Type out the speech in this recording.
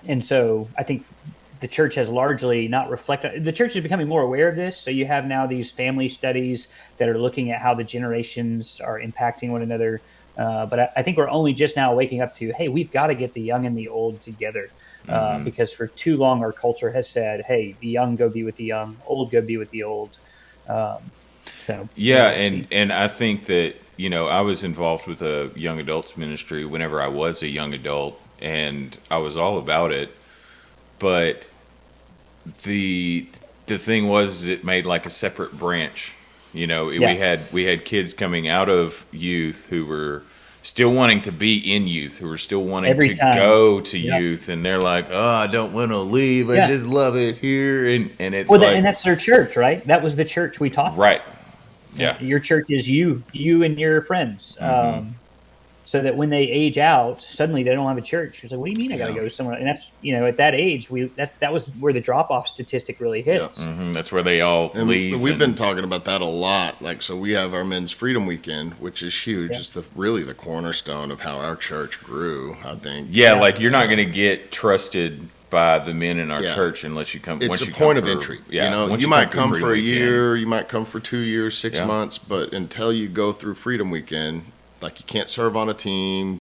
And so I think the church has largely not reflected. The church is becoming more aware of this. So you have now these family studies that are looking at how the generations are impacting one another. But I think we're only just now waking up to, hey, we've got to get the young and the old together. Because for too long, our culture has said, hey, the young go be with the young, old go be with the old. So Yeah, we'll see. and I think that, I was involved with a young adults ministry whenever I was a young adult, and I was all about it. But the the thing was, it made like a separate branch. We Yeah, had kids coming out of youth who were still wanting to be in youth, who were still wanting every to time. go to Yeah, youth, and they're like, "Oh, I don't want to leave. I yeah. just love it here." And it's Well, like, and that's their church, right? That was the church we taught them. right, yeah. Your church is you and your friends. So that when they age out, suddenly they don't have a church. It's like, what do you mean I got to Yeah. go somewhere? And that's at that age, that was where the drop off statistic really Yeah. hits. That's where they all And leave. we've been And talking about that a lot. Like, so we have our Men's Freedom Weekend, which is huge. Yeah, It's really the cornerstone of how our church grew, I think. yeah, yeah, like you're not going to get trusted by the men in our Yeah. church unless you come. It's Once a you come point of for, entry. yeah, once You you come might through come Freedom for a Weekend. year, you might come for 2 years, six Yeah. months, but until you go through Freedom Weekend, like you can't serve on a team,